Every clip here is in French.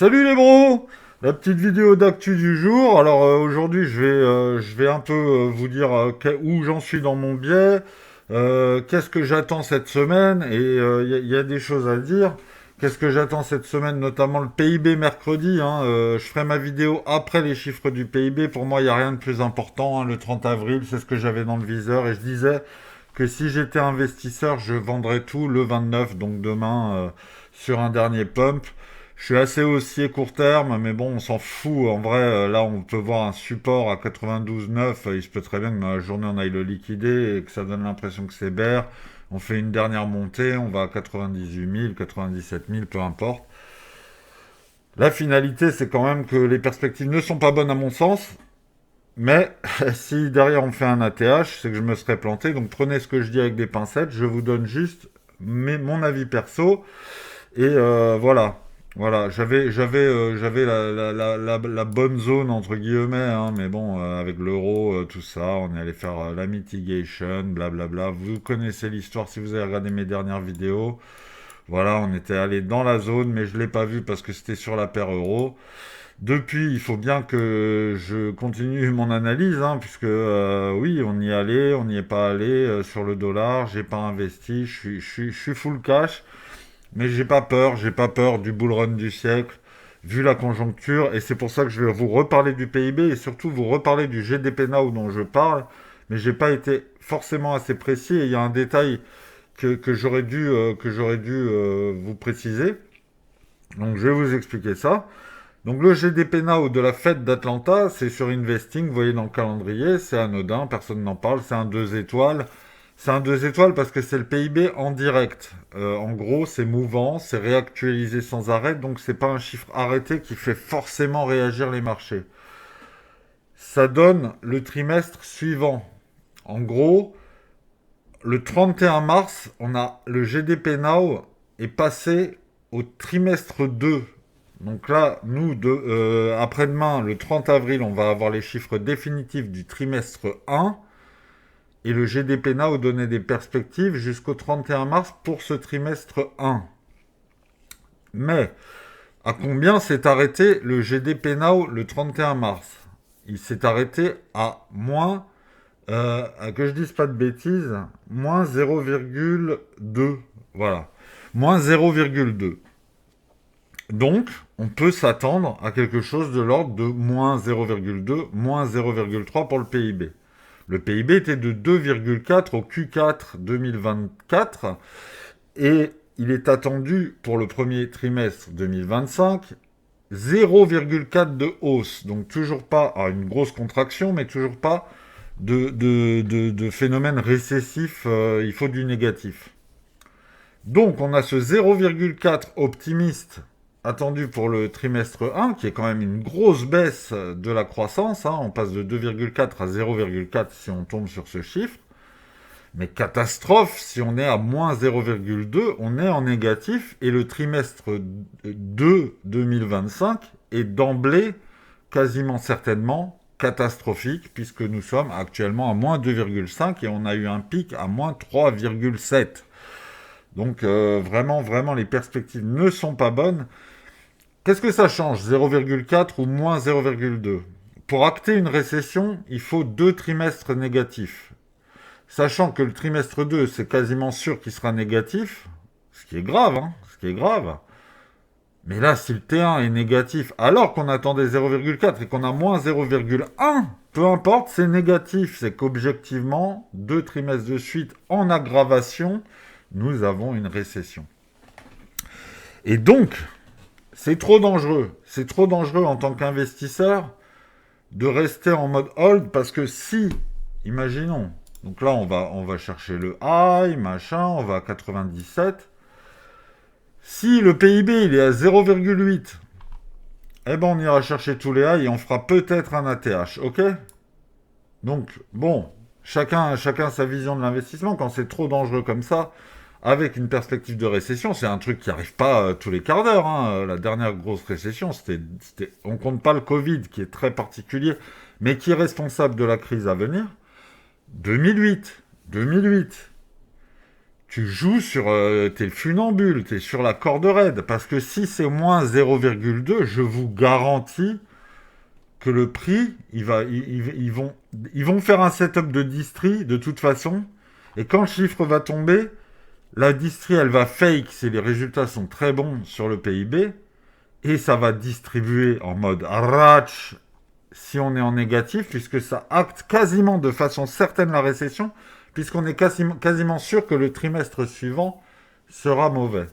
Salut les bros! La petite vidéo d'actu du jour. Alors aujourd'hui je vais un peu vous dire où j'en suis dans mon biais, qu'est-ce que j'attends cette semaine et y a des choses à dire. Qu'est-ce que j'attends cette semaine, notamment le PIB mercredi, hein, je ferai ma vidéo après les chiffres du PIB. Pour moi, il n'y a rien de plus important, hein, le 30 avril, c'est ce que j'avais dans le viseur. Et je disais que si j'étais investisseur, je vendrais tout le 29, donc demain, sur un dernier pump. Je suis assez haussier court terme, mais bon, on s'en fout. En vrai, là, on peut voir un support à 92,9. Il se peut très bien que dans la journée, on aille le liquider et que ça donne l'impression que c'est bear. On fait une dernière montée, on va à 98 000, 97 000, peu importe. La finalité, c'est quand même que les perspectives ne sont pas bonnes à mon sens. Mais si derrière on fait un ATH, c'est que je me serais planté. Donc prenez ce que je dis avec des pincettes. Je vous donne juste mon avis perso. Et voilà. Voilà, j'avais la bonne zone entre guillemets, hein, mais bon, avec l'euro, tout ça, on est allé faire la mitigation, blablabla. Vous connaissez l'histoire si vous avez regardé mes dernières vidéos. Voilà, on était allé dans la zone, mais je l'ai pas vu parce que c'était sur la paire euro. Depuis, il faut bien que je continue mon analyse, hein, puisque oui, on y est allé, on n'y est pas allé sur le dollar, j'ai pas investi, je suis full cash. Mais j'ai pas peur du bull run du siècle, vu la conjoncture, et c'est pour ça que je vais vous reparler du PIB et surtout vous reparler du GDP Now dont je parle, mais j'ai pas été forcément assez précis et il y a un détail que j'aurais dû vous préciser. Donc je vais vous expliquer ça. Donc le GDP Now de la fête d'Atlanta, c'est sur Investing, vous voyez dans le calendrier, c'est anodin, personne n'en parle, c'est un 2 étoiles. C'est un 2 étoiles parce que c'est le PIB en direct. En gros, c'est mouvant, c'est réactualisé sans arrêt, donc c'est pas un chiffre arrêté qui fait forcément réagir les marchés. Ça donne le trimestre suivant. En gros, le 31 mars, on a le GDP Now est passé au trimestre 2. Donc là, nous, après-demain, le 30 avril, on va avoir les chiffres définitifs du trimestre 1. Et le GDP Now donnait des perspectives jusqu'au 31 mars pour ce trimestre 1. Mais à combien s'est arrêté le GDP Now le 31 mars? Il s'est arrêté à moins, que je dise pas de bêtises, moins 0,2. Voilà. Moins 0,2. Donc, on peut s'attendre à quelque chose de l'ordre de moins 0,2, moins 0,3 pour le PIB. Le PIB était de 2,4 au Q4 2024 et il est attendu pour le premier trimestre 2025 0,4 de hausse. Donc toujours pas une grosse contraction, mais toujours pas de phénomène récessif. Il faut du négatif. Donc on a ce 0,4 optimiste attendu pour le trimestre 1, qui est quand même une grosse baisse de la croissance, hein. On passe de 2,4 à 0,4 si on tombe sur ce chiffre. Mais catastrophe, si on est à moins 0,2, on est en négatif, et le trimestre 2 2025 est d'emblée, quasiment certainement, catastrophique, puisque nous sommes actuellement à moins 2,5 et on a eu un pic à moins 3,7. Donc vraiment, vraiment, les perspectives ne sont pas bonnes. Qu'est-ce que ça change, 0,4 ou moins 0,2? Pour acter une récession, il faut 2 trimestres négatifs. Sachant que le trimestre 2, c'est quasiment sûr qu'il sera négatif, ce qui est grave, hein, ce qui est grave. Mais là, si le T1 est négatif, alors qu'on attendait 0,4 et qu'on a moins 0,1, peu importe, c'est négatif. C'est qu'objectivement, 2 trimestres de suite en aggravation, nous avons une récession. Et donc, c'est trop dangereux. C'est trop dangereux en tant qu'investisseur de rester en mode hold parce que si, imaginons, donc là on va chercher le high, machin, on va à 97. Si le PIB il est à 0,8, eh ben on ira chercher tous les highs et on fera peut-être un ATH, ok? Donc bon, chacun sa vision de l'investissement. Quand c'est trop dangereux comme ça, avec une perspective de récession, c'est un truc qui n'arrive pas tous les quarts d'heure, hein. La dernière grosse récession, on compte pas le Covid, qui est très particulier, mais qui est responsable de la crise à venir. 2008. tu joues sur... t'es funambule, t'es sur la corde raide. Parce que si c'est moins 0,2, je vous garantis que le prix, ils vont faire un setup de distri de toute façon. Et quand le chiffre va tomber, la distri, elle va fake si les résultats sont très bons sur le PIB. Et ça va distribuer en mode ratch si on est en négatif, puisque ça acte quasiment de façon certaine la récession, puisqu'on est quasiment sûr que le trimestre suivant sera mauvais.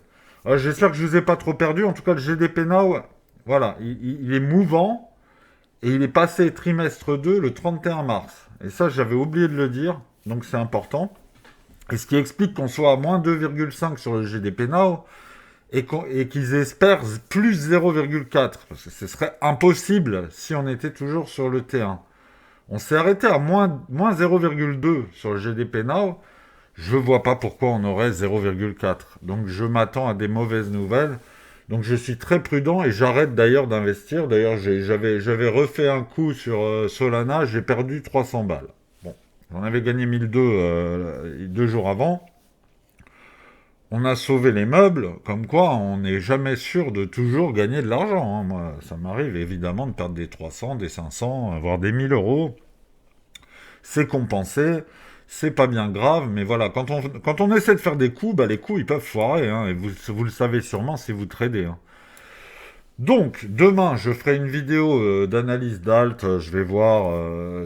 J'espère que je ne vous ai pas trop perdu. En tout cas, le GDP Now, voilà, il est mouvant et il est passé trimestre 2 le 31 mars. Et ça, j'avais oublié de le dire, donc c'est important. Et ce qui explique qu'on soit à moins 2,5 sur le GDP Now et qu'ils espèrent plus 0,4. Parce que ce serait impossible si on était toujours sur le T1. On s'est arrêté à moins 0,2 sur le GDP Now. Je ne vois pas pourquoi on aurait 0,4. Donc je m'attends à des mauvaises nouvelles. Donc je suis très prudent et j'arrête d'ailleurs d'investir. D'ailleurs, j'avais refait un coup sur Solana, j'ai perdu 300 balles. Bon, j'en avais gagné 1002 deux jours avant. On a sauvé les meubles, comme quoi on n'est jamais sûr de toujours gagner de l'argent, hein. Moi, ça m'arrive évidemment de perdre des 300, des 500, voire des 1000 euros. C'est compensé, c'est pas bien grave, mais voilà, quand on essaie de faire des coups, bah, les coups ils peuvent foirer, hein, et vous le savez sûrement si vous tradez, hein. Donc, demain, je ferai une vidéo d'analyse d'alt, je vais voir,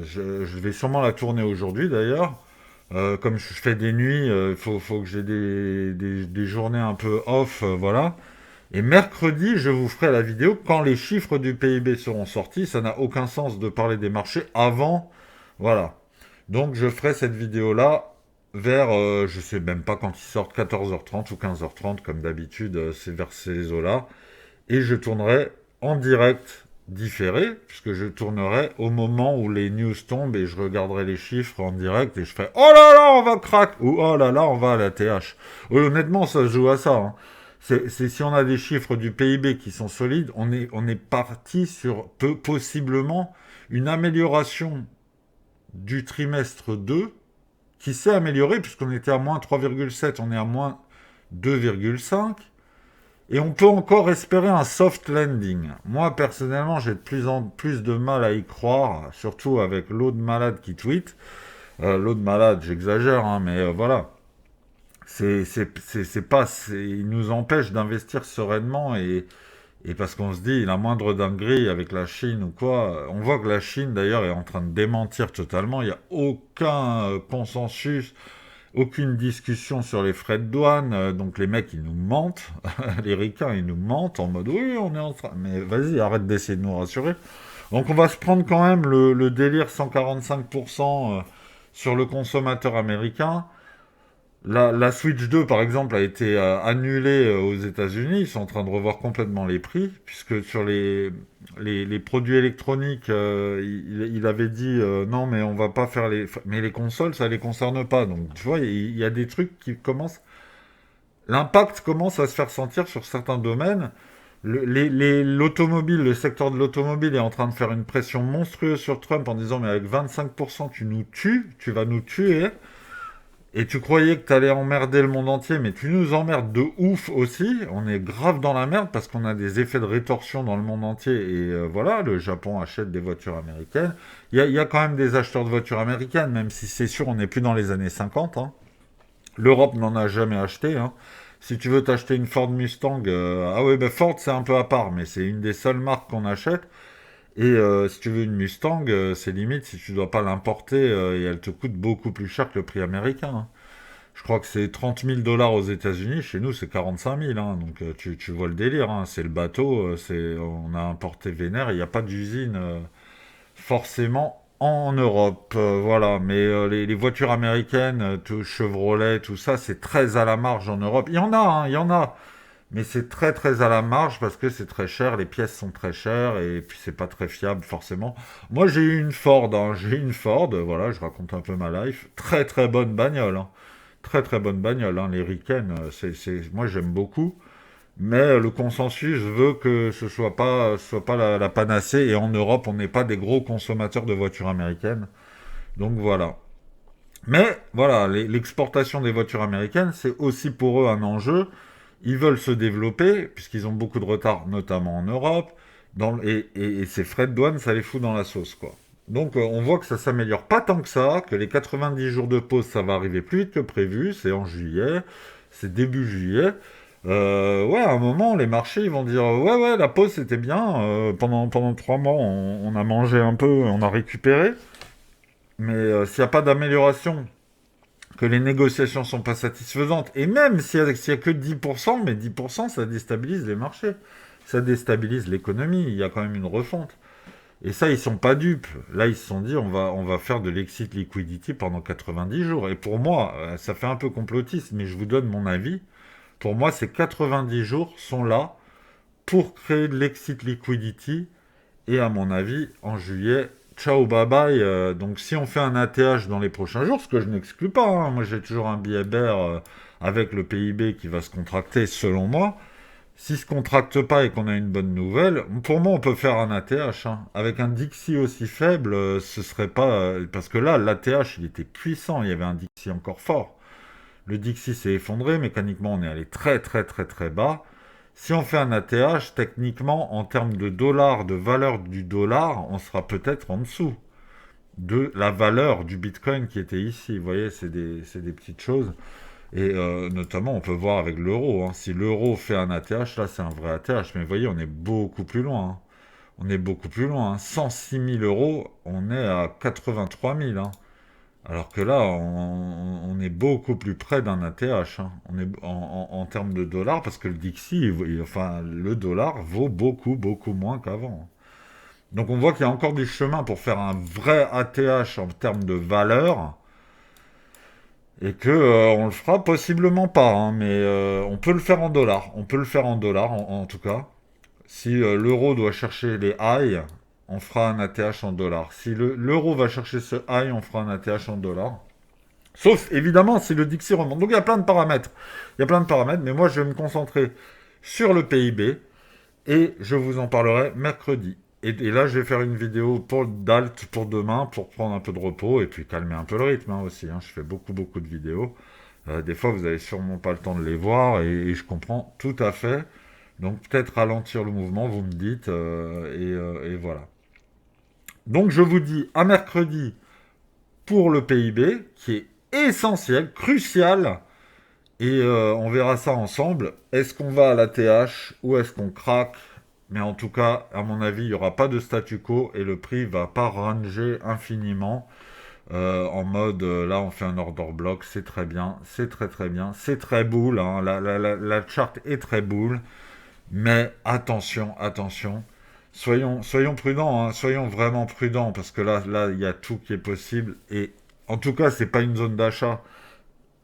je vais sûrement la tourner aujourd'hui d'ailleurs. Comme je fais des nuits, faut que j'ai des journées un peu off, voilà. Et mercredi, je vous ferai la vidéo quand les chiffres du PIB seront sortis. Ça n'a aucun sens de parler des marchés avant, voilà. Donc je ferai cette vidéo-là vers, je sais même pas quand ils sortent, 14h30 ou 15h30 comme d'habitude, c'est vers ces eaux-là. Et je tournerai en direct différé, puisque je tournerai au moment où les news tombent et je regarderai les chiffres en direct et je ferai «Oh là là, on va crack!» ou «Oh là là, on va à la TH». Oui, honnêtement, ça se joue à ça, hein. C'est si on a des chiffres du PIB qui sont solides, on est parti sur possiblement une amélioration du trimestre 2 qui s'est améliorée puisqu'on était à moins 3,7, on est à moins 2,5. Et on peut encore espérer un soft landing. Moi, personnellement, j'ai de plus en plus de mal à y croire, surtout avec l'eau de malade qui tweet. L'eau de malade, j'exagère, hein, mais voilà. C'est pas... Il nous empêche d'investir sereinement et parce qu'on se dit, la moindre dinguerie avec la Chine ou quoi, on voit que la Chine, d'ailleurs, est en train de démentir totalement. Il n'y a aucun consensus, aucune discussion sur les frais de douane, donc les mecs ils nous mentent, les ricains ils nous mentent en mode oui on est en train, mais vas-y arrête d'essayer de nous rassurer. Donc on va se prendre quand même le délire 145% sur le consommateur américain. La Switch 2 par exemple a été annulée aux États-Unis, ils sont en train de revoir complètement les prix, puisque sur les produits électroniques, il avait dit non mais on va pas faire mais les consoles ça les concerne pas, donc tu vois il y a des trucs qui commencent, l'impact commence à se faire sentir sur certains domaines. L'automobile, le secteur de l'automobile est en train de faire une pression monstrueuse sur Trump en disant mais avec 25% tu nous tues, tu vas nous tuer. Et tu croyais que t'allais emmerder le monde entier, mais tu nous emmerdes de ouf aussi. On est grave dans la merde parce qu'on a des effets de rétorsion dans le monde entier. Et voilà, le Japon achète des voitures américaines. Il y a quand même des acheteurs de voitures américaines, même si c'est sûr, on n'est plus dans les années 50, hein. L'Europe n'en a jamais acheté, hein. Si tu veux t'acheter une Ford Mustang, ah oui, ben Ford c'est un peu à part, mais c'est une des seules marques qu'on achète. Et si tu veux une Mustang, c'est limite si tu dois pas l'importer et elle te coûte beaucoup plus cher que le prix américain, hein. Je crois que c'est 30 000 dollars aux États-Unis, chez nous c'est 45 000, hein. Donc tu vois le délire, hein. C'est le bateau, on a importé vénère, il n'y a pas d'usine forcément en Europe, voilà. Mais les voitures américaines, tout, Chevrolet, tout ça, c'est très à la marge en Europe. Il y en a, hein, il y en a. Mais c'est très très à la marge parce que c'est très cher, les pièces sont très chères et puis c'est pas très fiable forcément. Moi j'ai eu une Ford, hein, j'ai eu une Ford, voilà, je raconte un peu ma life. Très très bonne bagnole, hein. Très très bonne bagnole, hein. Les Riken, moi j'aime beaucoup. Mais le consensus veut que ce soit pas la panacée et en Europe on n'est pas des gros consommateurs de voitures américaines. Donc voilà. Mais voilà, l'exportation des voitures américaines, c'est aussi pour eux un enjeu. Ils veulent se développer, puisqu'ils ont beaucoup de retard, notamment en Europe. Et ces frais de douane, ça les fout dans la sauce, quoi. Donc on voit que ça s'améliore pas tant que ça, que les 90 jours de pause, ça va arriver plus vite que prévu. C'est en juillet, c'est début juillet. Ouais, à un moment, les marchés ils vont dire ouais, ouais, la pause c'était bien. Pendant 3 mois, on a mangé un peu, on a récupéré. Mais s'il n'y a pas d'amélioration, que les négociations sont pas satisfaisantes, et même s'il y a que 10%, mais 10%, ça déstabilise les marchés, ça déstabilise l'économie, il y a quand même une refonte. Et ça, ils sont pas dupes. Là, ils se sont dit, on va faire de l'exit liquidity pendant 90 jours. Et pour moi, ça fait un peu complotiste, mais je vous donne mon avis. Pour moi, ces 90 jours sont là pour créer de l'exit liquidity. Et à mon avis, en juillet, ciao, bye bye. Donc si on fait un ATH dans les prochains jours, ce que je n'exclus pas, hein, moi j'ai toujours un billet bear avec le PIB qui va se contracter selon moi. Si se contracte pas et qu'on a une bonne nouvelle, pour moi on peut faire un ATH. Hein. Avec un Dixie aussi faible, ce serait pas... parce que là, l'ATH il était puissant, il y avait un Dixie encore fort. Le Dixie s'est effondré, mécaniquement on est allé très très très très bas. Si on fait un ATH, techniquement, en termes de dollars, de valeur du dollar, on sera peut-être en dessous de la valeur du Bitcoin qui était ici. Vous voyez, c'est des petites choses. Et notamment, on peut voir avec l'euro. Hein. Si l'euro fait un ATH, là, c'est un vrai ATH. Mais vous voyez, on est beaucoup plus loin. Hein. On est beaucoup plus loin. Hein. 106 000 euros, on est à 83 000. Hein. Alors que là, on est beaucoup plus près d'un ATH. Hein. On est en termes de dollars, parce que le Dixie, enfin, le dollar vaut beaucoup, beaucoup moins qu'avant. Donc on voit qu'il y a encore du chemin pour faire un vrai ATH en termes de valeur, et que on le fera possiblement pas, hein, mais on peut le faire en dollars. On peut le faire en dollars, en tout cas. Si l'euro doit chercher les highs, on fera un ATH en dollars. Si l'euro va chercher ce high, on fera un ATH en dollars. Sauf, évidemment, si le Dixie remonte. Donc, il y a plein de paramètres. Il y a plein de paramètres, mais moi, je vais me concentrer sur le PIB et je vous en parlerai mercredi. Et là, je vais faire une vidéo pour d'alt pour demain, pour prendre un peu de repos et puis calmer un peu le rythme hein, aussi. Hein. Je fais beaucoup, beaucoup de vidéos. Des fois, vous avez sûrement pas le temps de les voir et je comprends tout à fait. Donc, peut-être ralentir le mouvement, vous me dites, et voilà. Donc, je vous dis à mercredi pour le PIB, qui est essentiel, crucial, et on verra ça ensemble. Est-ce qu'on va à la TH ou est-ce qu'on craque? Mais en tout cas, à mon avis, il n'y aura pas de statu quo et le prix va pas ranger infiniment en mode là on fait un order block, c'est très bien, c'est très très bien, c'est très bull, hein, la chart est très bull, mais attention, attention, soyons prudents, hein, soyons vraiment prudents parce que là il y a tout qui est possible et en tout cas c'est pas une zone d'achat.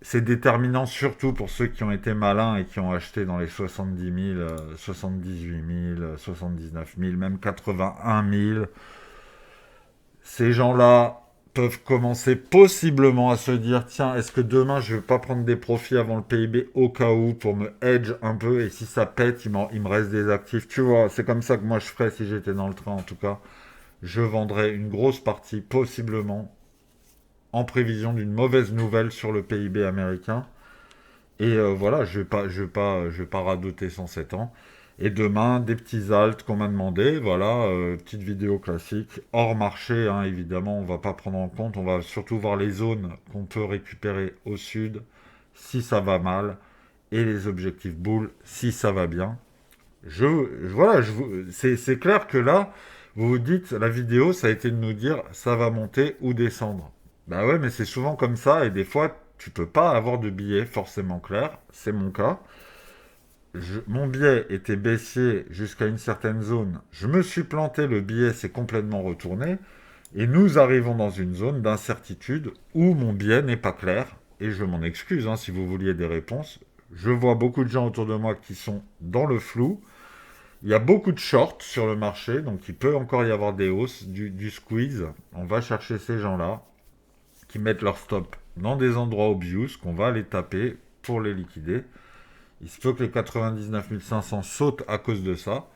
C'est déterminant surtout pour ceux qui ont été malins et qui ont acheté dans les 70 000, 78 000, 79 000, même 81 000. Ces gens-là peuvent commencer possiblement à se dire, tiens, est-ce que demain je vais pas prendre des profits avant le PIB au cas où pour me hedge un peu et si ça pète, il me reste des actifs. Tu vois, c'est comme ça que moi je ferais si j'étais dans le train en tout cas. Je vendrais une grosse partie possiblement en prévision d'une mauvaise nouvelle sur le PIB américain. Et voilà, je vais pas radoter 107 ans. Et demain, des petits alts qu'on m'a demandé, voilà, petite vidéo classique, hors marché, hein, évidemment, on va pas prendre en compte, on va surtout voir les zones qu'on peut récupérer au sud, si ça va mal, et les objectifs bull, si ça va bien. Voilà, c'est clair que là, vous vous dites, la vidéo, ça a été de nous dire, ça va monter ou descendre. Bah ouais, mais c'est souvent comme ça, et des fois, tu peux pas avoir de billet forcément clair, c'est mon cas. Mon billet était baissier jusqu'à une certaine zone. Je me suis planté, le billet s'est complètement retourné. Et nous arrivons dans une zone d'incertitude où mon billet n'est pas clair. Et je m'en excuse hein, si vous vouliez des réponses. Je vois beaucoup de gens autour de moi qui sont dans le flou. Il y a beaucoup de shorts sur le marché, donc il peut encore y avoir des hausses, du squeeze. On va chercher ces gens-là qui mettent leur stop dans des endroits obvious, qu'on va aller taper pour les liquider. Il se peut que les 99 500 sautent à cause de ça.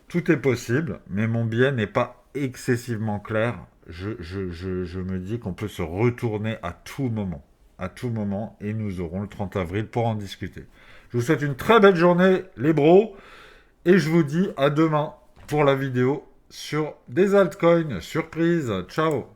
Tout est possible, mais mon billet n'est pas excessivement clair je me dis qu'on peut se retourner à tout moment, et nous aurons le 30 avril pour en discuter. Je vous souhaite une très belle journée, les bros, et je vous dis à demain pour la vidéo sur des altcoins. Surprise, ciao!